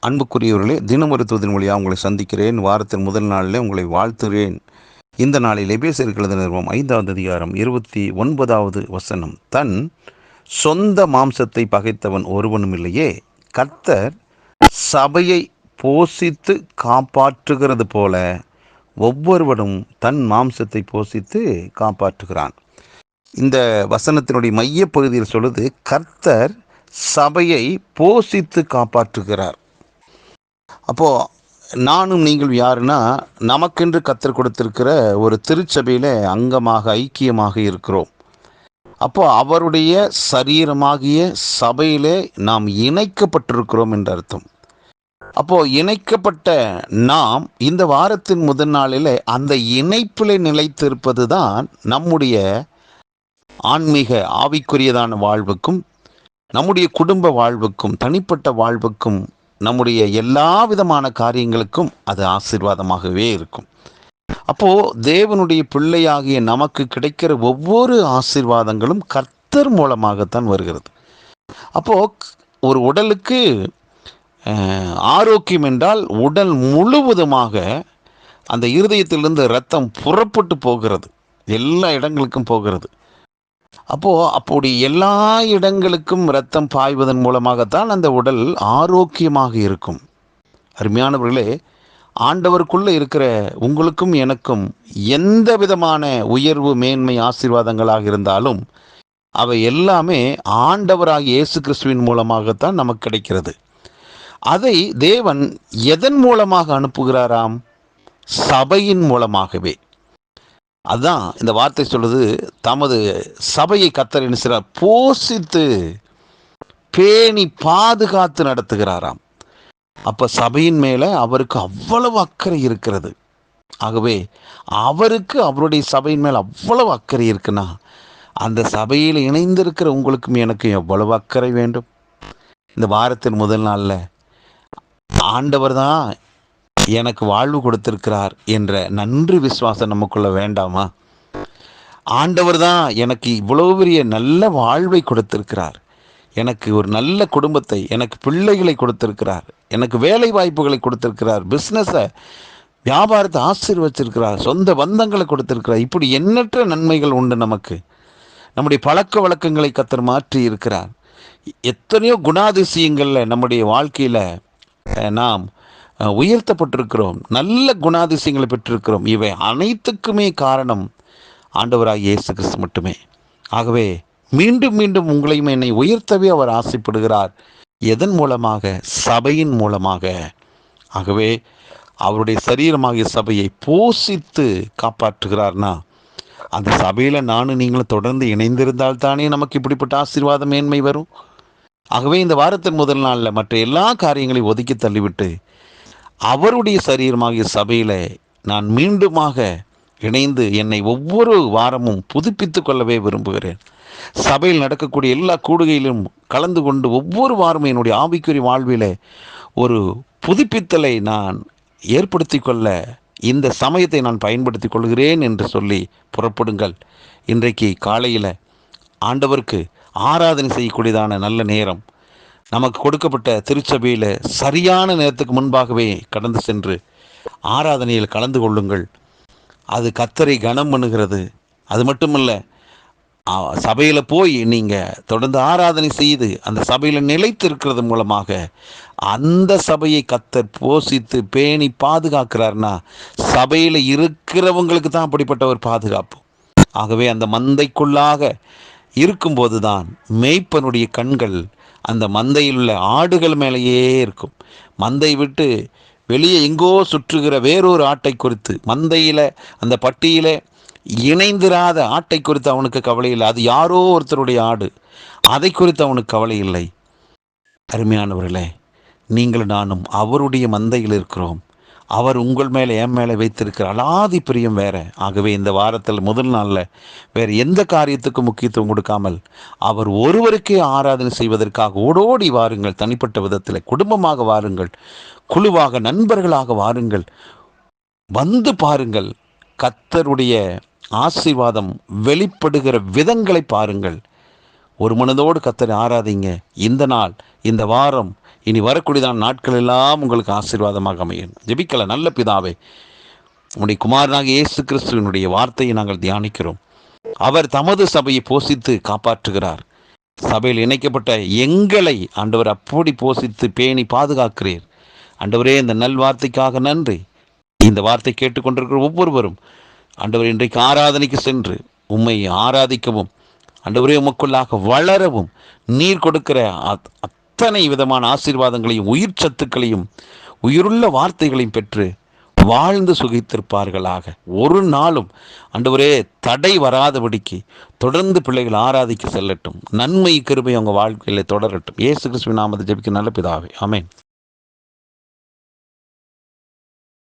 அன்புக்குரியவர்களே, தினம் ஒரு தூதின் மொழியாக உங்களை சந்திக்கிறேன். வாரத்தின் முதல் நாளில் உங்களை வாழ்த்துகிறேன். இந்த நாளில் எபேசியருக்கு எழுதின நிருபம் 5வது அதிகாரம் 29வது வசனம். தன் சொந்த மாம்சத்தை பகைத்தவன் ஒருவனும் இல்லையே, கர்த்தர் சபையை போஷித்து காப்பாற்றுகிறது போல ஒவ்வொருவனும் தன் மாம்சத்தை போஷித்து காப்பாற்றுகிறான். இந்த வசனத்தினுடைய மைய பகுதியில் சொல்லுது, கர்த்தர் சபையை போஷித்து காப்பாற்றுகிறார். அப்போது நானும் நீங்கள் யாருன்னா, நமக்கென்று கர்த்தர் கொடுத்திருக்கிற ஒரு திருச்சபையில் அங்கமாக ஐக்கியமாக இருக்கிறோம். அப்போது அவருடைய சரீரமாகிய சபையிலே நாம் இணைக்கப்பட்டிருக்கிறோம் என்ற அர்த்தம். அப்போது இணைக்கப்பட்ட நாம் இந்த வாரத்தின் முதல் நாளில் அந்த இணைப்பில் நிலைத்திருப்பது தான் நம்முடைய ஆன்மீக ஆவிக்குரியதான வாழ்வுக்கும், நம்முடைய குடும்ப வாழ்வுக்கும், தனிப்பட்ட வாழ்வுக்கும், நம்முடைய எல்லா விதமான காரியங்களுக்கும் அது ஆசீர்வாதமாகவே இருக்கும். அப்போது தேவனுடைய பிள்ளையாகிய நமக்கு கிடைக்கிற ஒவ்வொரு ஆசீர்வாதங்களும் கர்த்தர் மூலமாகத்தான் வருகிறது. அப்போது ஒரு உடலுக்கு ஆரோக்கியம் என்றால் உடல் முழுவதுமாக அந்த இருதயத்திலிருந்து இரத்தம் புறப்பட்டு போகிறது, எல்லா இடங்களுக்கும் போகிறது. அப்படி எல்லா இடங்களுக்கும் இரத்தம் பாய்வதன் மூலமாகத்தான் அந்த உடல் ஆரோக்கியமாக இருக்கும். அருமையானவர்களே, ஆண்டவருக்குள்ளே இருக்கிற உங்களுக்கும் எனக்கும் எந்த விதமான உயர்வு, மேன்மை, ஆசீர்வாதங்களாக இருந்தாலும் அவை எல்லாமே ஆண்டவராகிய இயேசு கிறிஸ்துவின் மூலமாகத்தான் நமக்கு கிடைக்கிறது. அதை தேவன் எதன் மூலமாக அனுப்புகிறாராம்? சபையின் மூலமாகவே. அதுதான் இந்த வார்த்தை சொல்லுது, தமது சபையை கர்த்தர் என்ன செய்கிறார்? போஷித்து பேணி பாதுகாத்து நடத்துகிறாராம். அப்போ சபையின் மேலே அவருக்கு அவ்வளவு அக்கறை இருக்கிறது. ஆகவே அவருக்கு அவருடைய சபையின் மேலே அவ்வளவு அக்கறை இருக்குன்னா, அந்த சபையில் இணைந்திருக்கிற உங்களுக்கும் எனக்கும் எவ்வளவு அக்கறை வேண்டும்? இந்த வாரத்தின் முதல் நாளில் ஆண்டவர் தான் எனக்கு வாழ்வு கொடுத்திருக்கிறார் என்ற நன்றி விசுவாசம் நமக்குள்ள வேண்டாமா? ஆண்டவர் தான் எனக்கு இவ்வளவு பெரிய நல்ல வாழ்வை கொடுத்திருக்கிறார், எனக்கு ஒரு நல்ல குடும்பத்தை, எனக்கு பிள்ளைகளை கொடுத்திருக்கிறார், எனக்கு வேலை வாய்ப்புகளை கொடுத்திருக்கிறார், பிஸ்னஸை, வியாபாரத்தை ஆசீர்வச்சிருக்கிறார், சொந்த பந்தங்களை கொடுத்திருக்கிறார். இப்படி எண்ணற்ற நன்மைகள் உண்டு நமக்கு. நம்முடைய பழக்க வழக்கங்களை கர்த்தர் மாற்றி இருக்கிறார். எத்தனையோ குணாதிசயங்களில் நம்முடைய வாழ்க்கையில் நாம் உயர்த்தப்பட்டிருக்கிறோம், நல்ல குணாதிசயங்களை பெற்றிருக்கிறோம். இவை அனைத்துக்குமே காரணம் ஆண்டவராகிய இயேசு கிறிஸ்து மட்டுமே. ஆகவே மீண்டும் மீண்டும் உங்களையும் என்னை உயர்த்தவே அவர் ஆசைப்படுகிறார். எதன் மூலமாக? சபையின் மூலமாக. ஆகவே அவருடைய சரீரமாகிய சபையை போஷித்து காப்பாற்றுகிறார்னா, அந்த சபையில் நானும் நீங்களும் தொடர்ந்து இணைந்திருந்தால் தானே நமக்கு இப்படிப்பட்ட ஆசீர்வாத மேன்மை வரும். ஆகவே இந்த வாரத்தின் முதல் நாளில் மற்ற எல்லா காரியங்களையும் ஒதுக்கி தள்ளிவிட்டு அவருடைய சரீரமாகிய சபையில் நான் மீண்டுமாக இணைந்து என்னை ஒவ்வொரு வாரமும் புதுப்பித்து கொள்ளவே விரும்புகிறேன். சபையில் நடக்கக்கூடிய எல்லா கூடுகையிலும் கலந்து கொண்டு ஒவ்வொரு வாரமும் என்னுடைய ஆவிக்குரிய வாழ்வில் ஒரு புதுப்பித்தலை நான் ஏற்படுத்தி கொள்ள இந்த சமயத்தை நான் பயன்படுத்தி கொள்கிறேன் என்று சொல்லி புறப்படுங்கள். இன்றைக்கு காலையில் ஆண்டவருக்கு ஆராதனை செய்யக்கூடியதான நல்ல நேரம். நமக்கு கொடுக்கப்பட்ட திருச்சபையில் சரியான நேரத்துக்கு முன்பாகவே கடந்து சென்று ஆராதனையில் கலந்து கொள்ளுங்கள். அது கர்த்தரை கனம் பண்ணுகிறது. அது மட்டுமல்ல, சபையில் போய் நீங்கள் தொடர்ந்து ஆராதனை செய்து அந்த சபையில் நிலைத்து இருக்கிறது மூலமாக அந்த சபையை கர்த்தர் போஷித்து பேணி பாதுகாக்கிறார்னா, சபையில் இருக்கிறவங்களுக்கு தான் அப்படிப்பட்ட ஒரு பாதுகாப்பு. ஆகவே அந்த மந்தைக்குள்ளாக இருக்கும்போது தான் மேய்ப்பனுடைய கண்கள் அந்த மந்தையில் உள்ள ஆடுகள் மேலேயே இருக்கும். மந்தை விட்டு வெளியே எங்கோ சுற்றுகிற வேறொரு ஆட்டை குறித்து, மந்தையில் அந்த பட்டியில் இணைந்திராத ஆட்டை குறித்து அவனுக்கு கவலை இல்லை. அது யாரோ ஒருத்தருடைய ஆடு, அதை குறித்து அவனுக்கு கவலை இல்லை. அருமையானவர்களே, நீங்கள் நானும் அவருடைய மந்தையில் இருக்கிறோம். அவர் உங்கள் மேலே, என் மேலே வைத்திருக்கிற அலாதி பிரியம் வேறு. ஆகவே இந்த வாரத்தில் முதல் நாளில் வேறு எந்த காரியத்துக்கும் முக்கியத்துவம் கொடுக்காமல் அவர் ஒருவருக்கே ஆராதனை செய்வதற்காக ஓடோடி வாருங்கள். தனிப்பட்ட விதத்தில் குடும்பமாக வாருங்கள், குழுவாக நண்பர்களாக வாருங்கள், வந்து பாருங்கள். கர்த்தருடைய ஆசீர்வாதம் வெளிப்படுகிற விதங்களை பாருங்கள். ஒரு மனதோடு கர்த்தரை ஆராதிங்க. இந்த நாள், இந்த வாரம், இனி வரக்கூடியதான நாட்கள் எல்லாம் உங்களுக்கு ஆசீர்வாதமாக அமையும். ஜெபிக்கல. நல்ல பிதாவே, உம்முடைய குமாரனாக இயேசு கிறிஸ்துவினுடைய வார்த்தையை நாங்கள் தியானிக்கிறோம். அவர் தமது சபையை போஷித்து காப்பாற்றுகிறார். சபையில் இணைக்கப்பட்ட எங்களை ஆண்டவர் அப்படி போஷித்து பேணி பாதுகாக்கிறீர். ஆண்டவரே, இந்த நல்வார்த்தைக்காக நன்றி. இந்த வார்த்தை கேட்டுக்கொண்டிருக்கிற ஒவ்வொருவரும் ஆண்டவர் இன்றைக்கு ஆராதனைக்கு சென்று உம்மை ஆராதிக்கவும், ஆண்டவரே உமக்குள்ளாக வளரவும், நீர் கொடுக்கிற அத்தனை விதமான ஆசீர்வாதங்களையும் உயிர் சத்துக்களையும் உயிருள்ள வார்த்தைகளையும் பெற்று வாழ்ந்து சுகித்திருப்பார்களாக. ஒரு நாளும் ஆண்டவரே தடை வராதபடிக்கு தொடர்ந்து பிள்ளைகள் ஆராதிக்க செல்லட்டும். நன்மை கிருபை அவங்க வாழ்க்கையில் தொடரட்டும். இயேசு கிறிஸ்துவின் நாமத்தில் ஜெபிக்க நல்ல பிதாவே, ஆமென்.